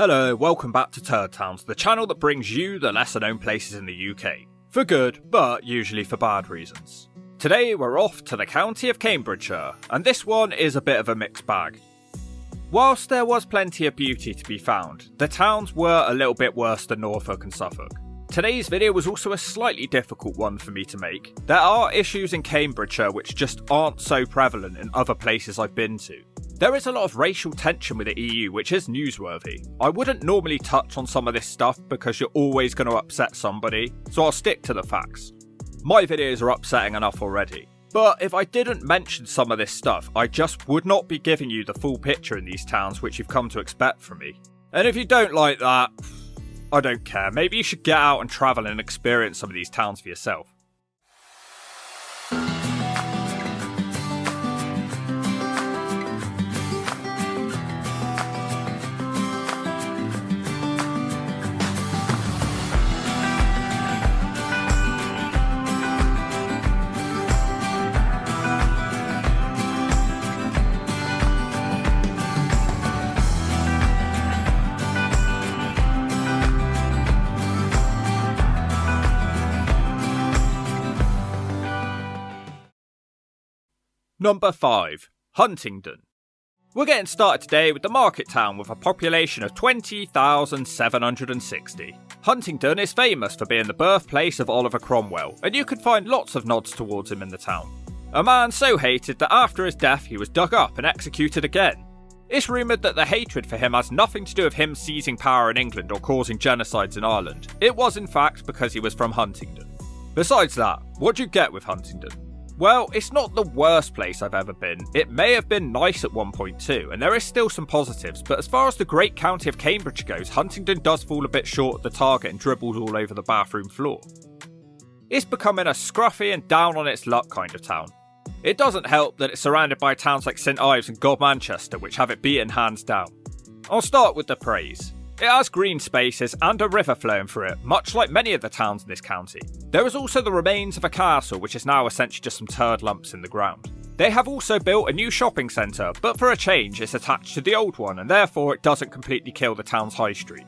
Hello, welcome back to Turdtowns, the channel that brings you the lesser known places in the UK. For good, but usually for bad reasons. Today we're off to the County of Cambridgeshire, and this one is a bit of a mixed bag. Whilst there was plenty of beauty to be found, the towns were a little bit worse than Norfolk and Suffolk. Today's video was also a slightly difficult one for me to make. There are issues in Cambridgeshire which just aren't so prevalent in other places I've been to. There is a lot of racial tension with the EU which is newsworthy. I wouldn't normally touch on some of this stuff because you're always going to upset somebody, so I'll stick to the facts. My videos are upsetting enough already. But if I didn't mention some of this stuff, I just would not be giving you the full picture in these towns which you've come to expect from me. And if you don't like that, I don't care. Maybe you should get out and travel and experience some of these towns for yourself. Number 5. Huntington. We're getting started today with the market town with a population of 20,760. Huntington is famous for being the birthplace of Oliver Cromwell, and you can find lots of nods towards him in the town. A man so hated that after his death he was dug up and executed again. It's rumoured that the hatred for him has nothing to do with him seizing power in England or causing genocides in Ireland. It was in fact because he was from Huntington. Besides that, what do you get with Huntington? Well, it's not the worst place I've ever been. It may have been nice at one point too, and there is still some positives, but as far as the great county of Cambridgeshire goes, Huntington does fall a bit short of the target and dribbles all over the bathroom floor. It's becoming a scruffy and down on its luck kind of town. It doesn't help that it's surrounded by towns like St Ives and Godmanchester, which have it beaten hands down. I'll start with the praise. It has green spaces and a river flowing through it, much like many of the towns in this county. There is also the remains of a castle, which is now essentially just some turd lumps in the ground. They have also built a new shopping centre, but for a change it's attached to the old one and therefore it doesn't completely kill the town's high street.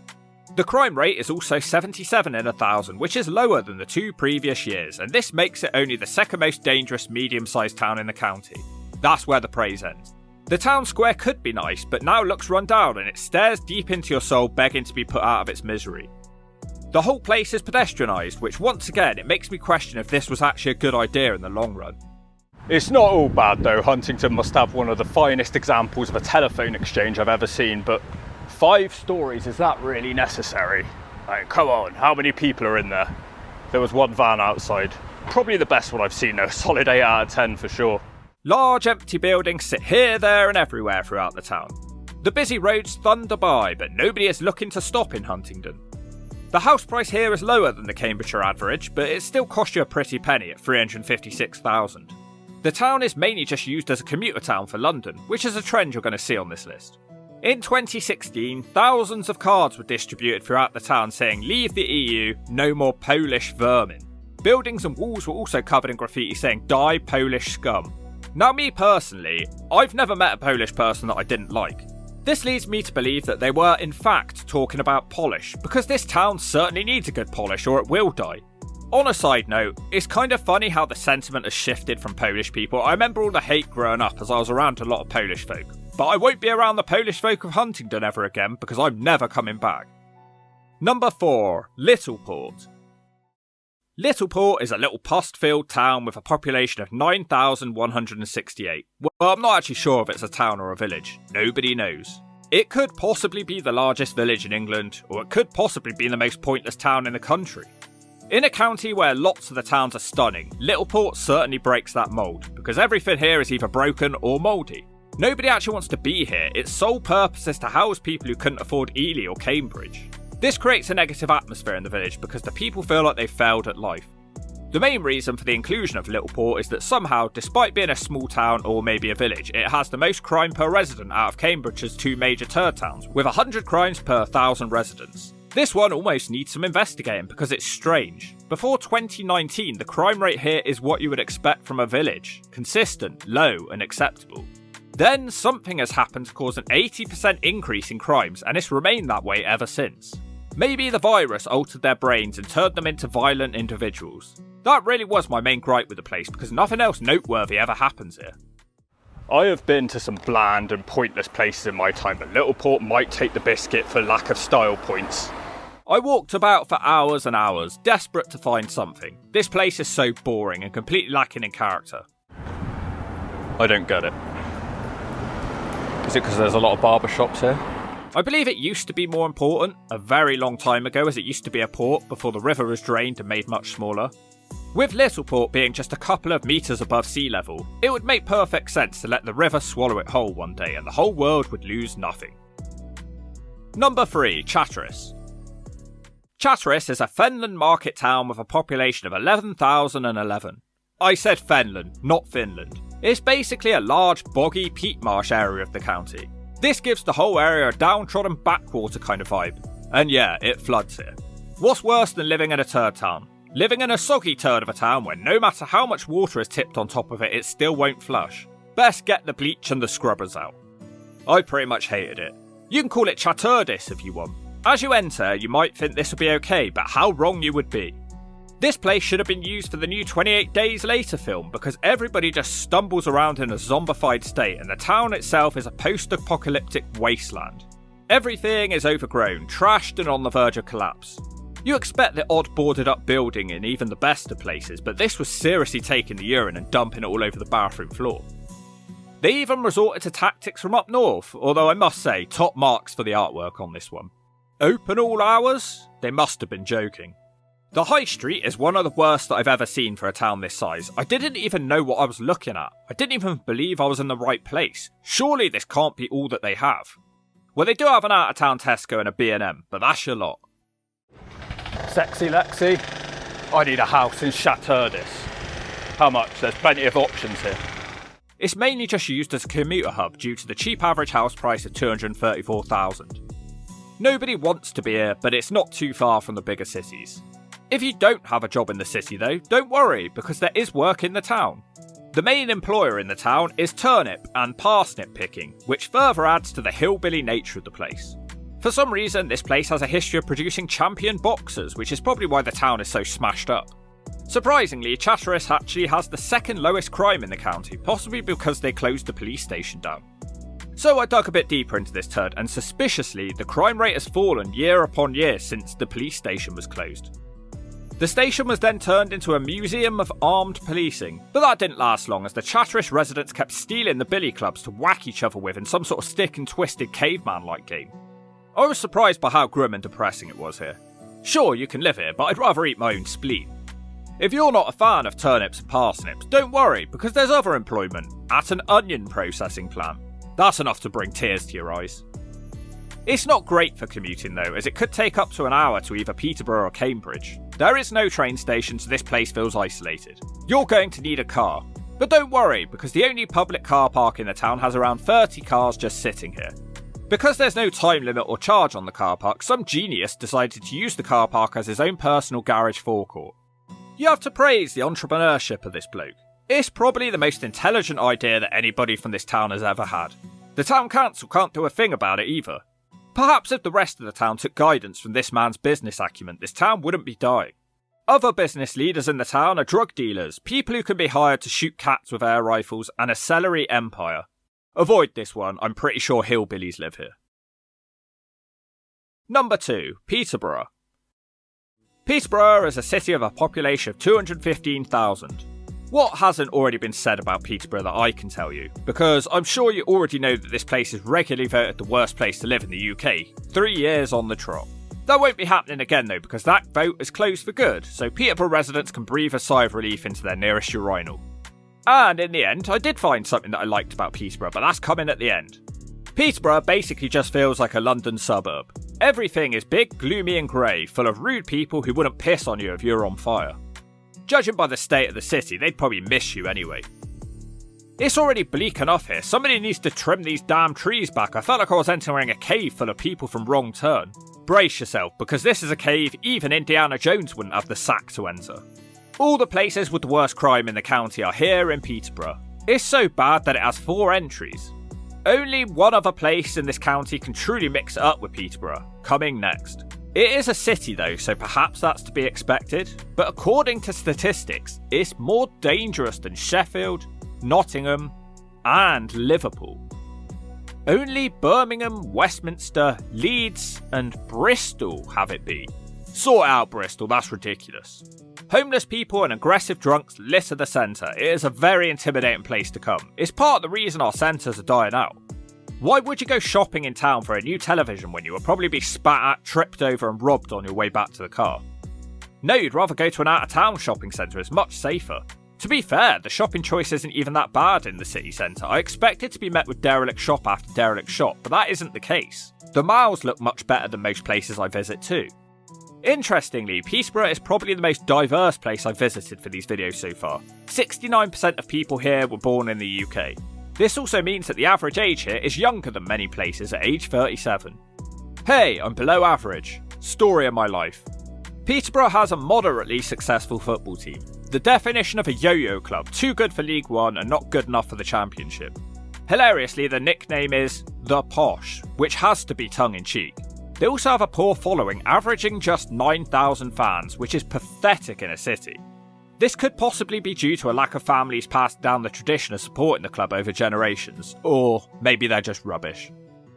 The crime rate is also 77 in 1,000, which is lower than the 2 previous years, and this makes it only the second most dangerous medium-sized town in the county. That's where the praise ends. The town square could be nice, but now looks run down and it stares deep into your soul begging to be put out of its misery. The whole place is pedestrianised, which once again it makes me question if this was actually a good idea in the long run. It's not all bad though. Huntington must have one of the finest examples of a telephone exchange I've ever seen, but 5 stories, is that really necessary? Like, come on, how many people are in there? There was one van outside. Probably the best one I've seen though, solid 8 out of 10 for sure. Large empty buildings sit here, there and everywhere throughout the town. The busy roads thunder by, but nobody is looking to stop in Huntington. The house price here is lower than the Cambridgeshire average, but it still costs you a pretty penny at $356,000. The town is mainly just used as a commuter town for London, which is a trend you're going to see on this list. In 2016, thousands of cards were distributed throughout the town saying "Leave the EU, no more Polish vermin." Buildings and walls were also covered in graffiti saying "Die Polish scum." Now me personally, I've never met a Polish person that I didn't like. This leads me to believe that they were in fact talking about polish, because this town certainly needs a good polish or it will die. On a side note, it's kind of funny how the sentiment has shifted from Polish people. I remember all the hate growing up as I was around a lot of Polish folk. But I won't be around the Polish folk of Huntington ever again because I'm never coming back. Number 4. Littleport. Littleport is a little pust-filled town with a population of 9,168. Well, I'm not actually sure if it's a town or a village. Nobody knows. It could possibly be the largest village in England, or it could possibly be the most pointless town in the country. In a county where lots of the towns are stunning, Littleport certainly breaks that mould, because everything here is either broken or mouldy. Nobody actually wants to be here. Its sole purpose is to house people who couldn't afford Ely or Cambridge. This creates a negative atmosphere in the village because the people feel like they've failed at life. The main reason for the inclusion of Littleport is that somehow, despite being a small town or maybe a village, it has the most crime per resident out of Cambridgeshire's 2 major Turdtowns, with 100 crimes per 1,000 residents. This one almost needs some investigating because it's strange. Before 2019, the crime rate here is what you would expect from a village. Consistent, low and acceptable. Then something has happened to cause an 80% increase in crimes, and it's remained that way ever since. Maybe the virus altered their brains and turned them into violent individuals. That really was my main gripe with the place, because nothing else noteworthy ever happens here. I have been to some bland and pointless places in my time, but Littleport might take the biscuit for lack of style points. I walked about for hours and hours, desperate to find something. This place is so boring and completely lacking in character. I don't get it. Is it because there's a lot of barber shops here? I believe it used to be more important, a very long time ago, as it used to be a port before the river was drained and made much smaller. With Littleport being just a couple of metres above sea level, it would make perfect sense to let the river swallow it whole one day and the whole world would lose nothing. Number 3, Chatteris. Chatteris is a fenland market town with a population of 11,011. I said Fenland, not Finland. It's basically a large, boggy peat marsh area of the county. This gives the whole area a downtrodden backwater kind of vibe. And yeah, it floods here. What's worse than living in a turd town? Living in a soggy turd of a town where no matter how much water is tipped on top of it, it still won't flush. Best get the bleach and the scrubbers out. I pretty much hated it. You can call it Chatteris if you want. As you enter, you might think this would be okay, but how wrong you would be. This place should have been used for the new 28 Days Later film because everybody just stumbles around in a zombified state and the town itself is a post-apocalyptic wasteland. Everything is overgrown, trashed and on the verge of collapse. You expect the odd boarded up building in even the best of places, but this was seriously taking the urine and dumping it all over the bathroom floor. They even resorted to tactics from up north, although I must say, top marks for the artwork on this one. Open all hours? They must have been joking. The high street is one of the worst that I've ever seen for a town this size. I didn't even know what I was looking at. I didn't even believe I was in the right place. Surely this can't be all that they have. Well, they do have an out-of-town Tesco and a B&M, but that's your lot. Sexy Lexi, I need a house in Chatteris. How much? There's plenty of options here. It's mainly just used as a commuter hub due to the cheap average house price of $234,000. Nobody wants to be here, but it's not too far from the bigger cities. If you don't have a job in the city though, don't worry, because there is work in the town. The main employer in the town is turnip and parsnip picking, which further adds to the hillbilly nature of the place. For some reason, this place has a history of producing champion boxers, which is probably why the town is so smashed up. Surprisingly, Chatteris actually has the second lowest crime in the county, possibly because they closed the police station down. So I dug a bit deeper into this turd, and suspiciously, the crime rate has fallen year upon year since the police station was closed. The station was then turned into a museum of armed policing, but that didn't last long as the Chatteris residents kept stealing the billy clubs to whack each other with in some sort of stick and twisted caveman-like game. I was surprised by how grim and depressing it was here. Sure, you can live here, but I'd rather eat my own spleen. If you're not a fan of turnips and parsnips, don't worry, because there's other employment at an onion processing plant. That's enough to bring tears to your eyes. It's not great for commuting though, as it could take up to an hour to either Peterborough or Cambridge. There is no train station, so this place feels isolated. You're going to need a car. But don't worry, because the only public car park in the town has around 30 cars just sitting here. Because there's no time limit or charge on the car park, some genius decided to use the car park as his own personal garage forecourt. You have to praise the entrepreneurship of this bloke. It's probably the most intelligent idea that anybody from this town has ever had. The town council can't do a thing about it either. Perhaps if the rest of the town took guidance from this man's business acumen, this town wouldn't be dying. Other business leaders in the town are drug dealers, people who can be hired to shoot cats with air rifles, and a celery empire. Avoid this one, I'm pretty sure hillbillies live here. Number 2, Peterborough. Peterborough is a city of a population of 215,000. What hasn't already been said about Peterborough that I can tell you? Because I'm sure you already know that this place is regularly voted the worst place to live in the UK, 3 years on the trot. That won't be happening again though, because that vote is closed for good, so Peterborough residents can breathe a sigh of relief into their nearest urinal. And in the end, I did find something that I liked about Peterborough, but that's coming at the end. Peterborough basically just feels like a London suburb. Everything is big, gloomy and grey, full of rude people who wouldn't piss on you if you were on fire. Judging by the state of the city, they'd probably miss you anyway. It's already bleak enough here. Somebody needs to trim these damn trees back. I felt like I was entering a cave full of people from Wrong Turn. Brace yourself, because this is a cave even Indiana Jones wouldn't have the sack to enter. All the places with the worst crime in the county are here in Peterborough. It's so bad that it has 4 entries. Only one other place in this county can truly mix it up with Peterborough, coming next. It is a city though, so perhaps that's to be expected, but according to statistics, it's more dangerous than Sheffield, Nottingham, and Liverpool. Only Birmingham, Westminster, Leeds, and Bristol have it be. Sort out Bristol, that's ridiculous. Homeless people and aggressive drunks litter the centre. It is a very intimidating place to come. It's part of the reason our centres are dying out. Why would you go shopping in town for a new television when you will probably be spat at, tripped over and robbed on your way back to the car? No, you'd rather go to an out-of-town shopping centre. It's much safer. To be fair, the shopping choice isn't even that bad in the city centre. I expected to be met with derelict shop after derelict shop, but that isn't the case. The malls look much better than most places I visit too. Interestingly, Peterborough is probably the most diverse place I've visited for these videos so far. 69% of people here were born in the UK. This also means that the average age here is younger than many places at age 37. Hey, I'm below average. Story of my life. Peterborough has a moderately successful football team. The definition of a yo-yo club, too good for League One and not good enough for the Championship. Hilariously, the nickname is the Posh, which has to be tongue-in-cheek. They also have a poor following, averaging just 9,000 fans, which is pathetic in a city. This could possibly be due to a lack of families passing down the tradition of supporting the club over generations, or maybe they're just rubbish.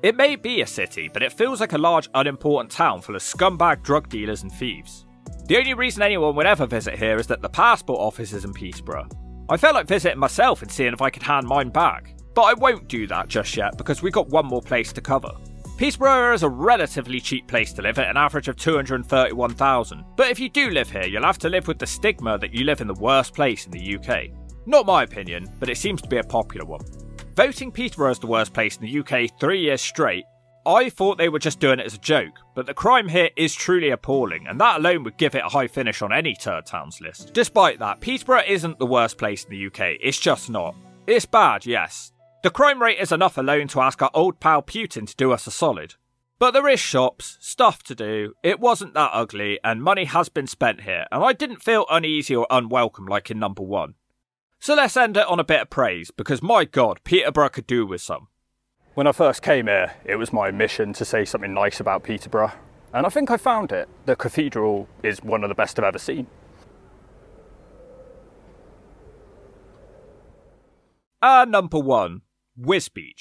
It may be a city, but it feels like a large unimportant town full of scumbag drug dealers and thieves. The only reason anyone would ever visit here is that the passport office is in Peterborough. I felt like visiting myself and seeing if I could hand mine back, but I won't do that just yet because we've got one more place to cover. Peterborough is a relatively cheap place to live at an average of $231,000, but if you do live here, you'll have to live with the stigma that you live in the worst place in the UK. Not my opinion, but it seems to be a popular one. Voting Peterborough as the worst place in the UK 3 years straight, I thought they were just doing it as a joke, but the crime here is truly appalling, and that alone would give it a high finish on any Turdtowns list. Despite that, Peterborough isn't the worst place in the UK, it's just not. It's bad, yes. The crime rate is enough alone to ask our old pal Putin to do us a solid. But there is shops, stuff to do, it wasn't that ugly, and money has been spent here, and I didn't feel uneasy or unwelcome like in number 1. So let's end it on a bit of praise, because my god, Peterborough could do with some. When I first came here, it was my mission to say something nice about Peterborough, and I think I found it. The cathedral is one of the best I've ever seen. Number 1. Whisby.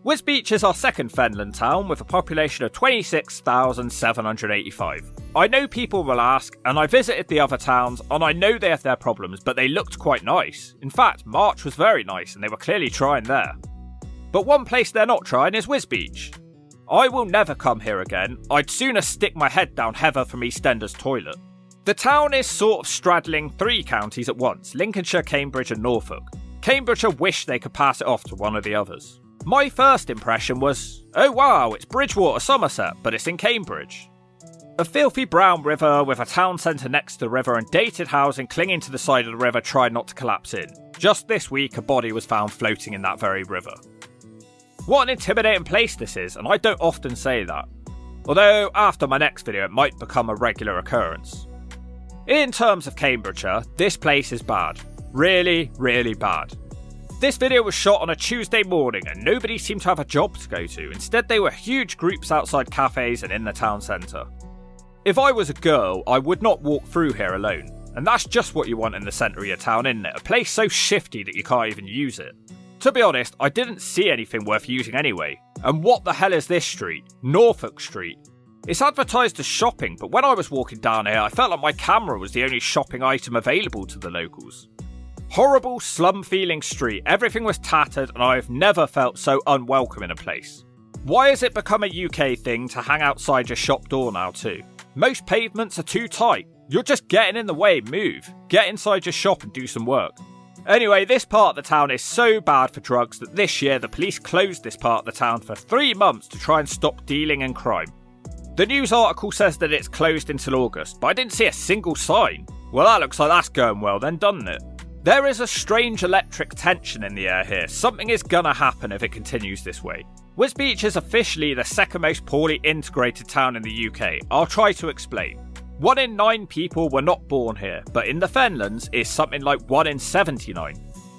Whisby is our second fenland town with a population of 26,785. I know people will ask, and I visited the other towns, and I know they have their problems, but they looked quite nice. In fact, March was very nice, and they were clearly trying there. But one place they're not trying is Whisby. I will never come here again. I'd sooner stick my head down Heather from EastEnders toilet. The town is sort of straddling 3 counties at once, Lincolnshire, Cambridge and Norfolk. Cambridgeshire wish they could pass it off to one of the others. My first impression was, oh wow, it's Bridgewater, Somerset, but it's in Cambridge. A filthy brown river with a town centre next to the river and dated housing clinging to the side of the river tried not to collapse in. Just this week, a body was found floating in that very river. What an intimidating place this is, and I don't often say that. Although, after my next video, it might become a regular occurrence. In terms of Cambridgeshire, this place is bad. Really, really bad. This video was shot on a Tuesday morning and nobody seemed to have a job to go to. Instead, they were huge groups outside cafes and in the town centre. If I was a girl, I would not walk through here alone. And that's just what you want in the centre of your town, isn't it? A place so shifty that you can't even use it. To be honest, I didn't see anything worth using anyway. And what the hell is this street? Norfolk Street. It's advertised as shopping, but when I was walking down here, I felt like my camera was the only shopping item available to the locals. Horrible slum-feeling street, everything was tattered and I've never felt so unwelcome in a place. Why has it become a UK thing to hang outside your shop door now too? Most pavements are too tight. You're just getting in the way, move. Get inside your shop and do some work. Anyway, this part of the town is so bad for drugs that this year the police closed this part of the town for 3 months to try and stop dealing and crime. The news article says that it's closed until August, but I didn't see a single sign. Well, that looks like that's going well then, doesn't it? There is a strange electric tension in the air here. Something is gonna happen if it continues this way. Whisby is officially the second most poorly integrated town in the UK. I'll try to explain. 1 in 9 people were not born here, but in the Fenlands it's something like 1 in 79.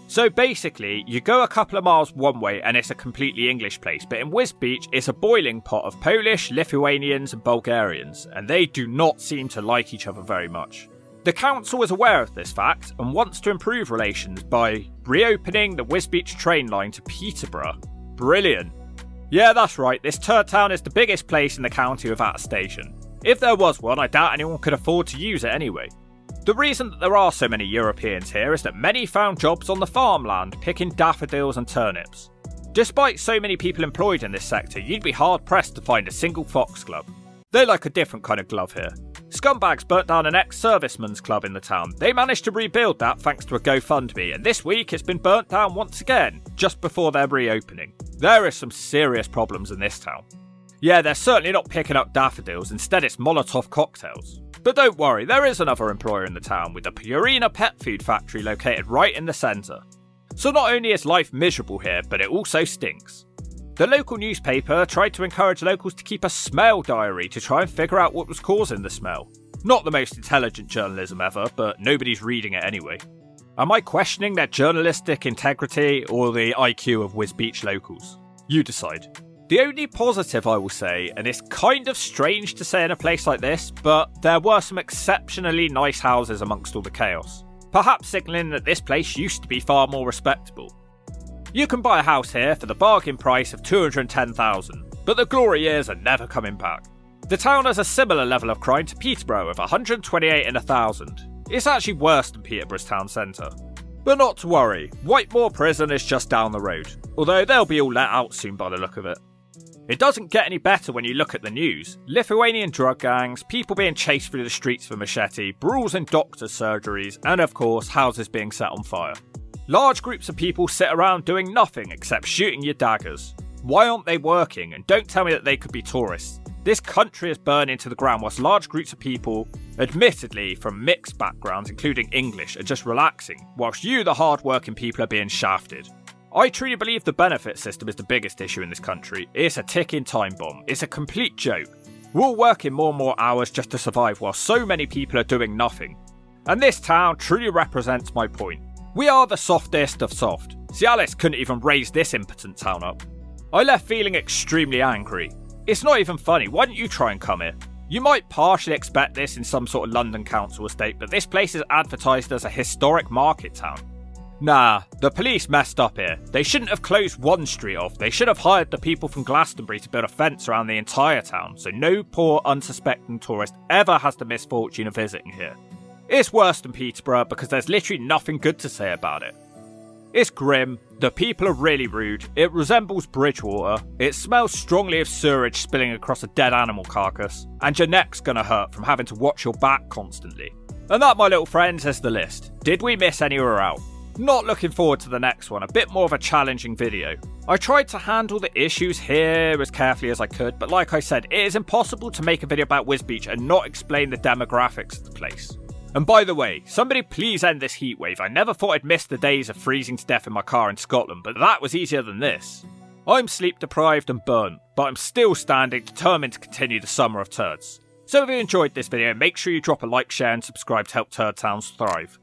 So basically, you go a couple of miles one way and it's a completely English place, but in Whisby it's a boiling pot of Polish, Lithuanians and Bulgarians, and they do not seem to like each other very much. The council is aware of this fact and wants to improve relations by reopening the Whisby train line to Peterborough. Brilliant. Yeah, that's right, this Turdtown is the biggest place in the county without a station. If there was one, I doubt anyone could afford to use it anyway. The reason that there are so many Europeans here is that many found jobs on the farmland picking daffodils and turnips. Despite so many people employed in this sector, you'd be hard pressed to find a single foxglove. They like a different kind of glove here. Scumbags burnt down an ex-serviceman's club in the town. They managed to rebuild that thanks to a GoFundMe, and this week it's been burnt down once again, just before their reopening. There is some serious problems in this town. Yeah, they're certainly not picking up daffodils, instead it's Molotov cocktails. But don't worry, there is another employer in the town with the Purina pet food factory located right in the centre. So not only is life miserable here, but it also stinks. The local newspaper tried to encourage locals to keep a smell diary to try and figure out what was causing the smell. Not the most intelligent journalism ever, but nobody's reading it anyway. Am I questioning their journalistic integrity or the IQ of Whisby locals? You decide. The only positive I will say, and it's kind of strange to say in a place like this, but there were some exceptionally nice houses amongst all the chaos. Perhaps signalling that this place used to be far more respectable. You can buy a house here for the bargain price of $210,000, but the glory years are never coming back. The town has a similar level of crime to Peterborough of 128 in 1,000. It's actually worse than Peterborough's town centre. But not to worry, Whitemoor Prison is just down the road, although they'll be all let out soon by the look of it. It doesn't get any better when you look at the news. Lithuanian drug gangs, people being chased through the streets with a machete, brawls in doctors' surgeries, and of course, houses being set on fire. Large groups of people sit around doing nothing except shooting your daggers. Why aren't they working? And don't tell me that they could be tourists. This country is burning to the ground whilst large groups of people, admittedly from mixed backgrounds including English, are just relaxing, whilst you, the hard-working people, are being shafted. I truly believe the benefit system is the biggest issue in this country. It's a ticking time bomb. It's a complete joke. We're all working more and more hours just to survive while so many people are doing nothing. And this town truly represents my point. We are the softest of soft. Cialis couldn't even raise this impotent town up. I left feeling extremely angry. It's not even funny, why don't you try and come here? You might partially expect this in some sort of London council estate, but this place is advertised as a historic market town. Nah, the police messed up here. They shouldn't have closed one street off. They should have hired the people from Glastonbury to build a fence around the entire town, so no poor unsuspecting tourist ever has the misfortune of visiting here. It's worse than Peterborough because there's literally nothing good to say about it. It's grim, the people are really rude, it resembles Bridgewater, it smells strongly of sewage spilling across a dead animal carcass, and your neck's gonna hurt from having to watch your back constantly. And that, my little friends, is the list. Did we miss anywhere out? Not looking forward to the next one, a bit more of a challenging video. I tried to handle the issues here as carefully as I could, but like I said, it is impossible to make a video about Whisby and not explain the demographics of the place. And by the way, somebody please end this heatwave. I never thought I'd miss the days of freezing to death in my car in Scotland, but that was easier than this. I'm sleep deprived and burnt, but I'm still standing, determined to continue the summer of turds. So if you enjoyed this video, make sure you drop a like, share and subscribe to help Turdtowns thrive.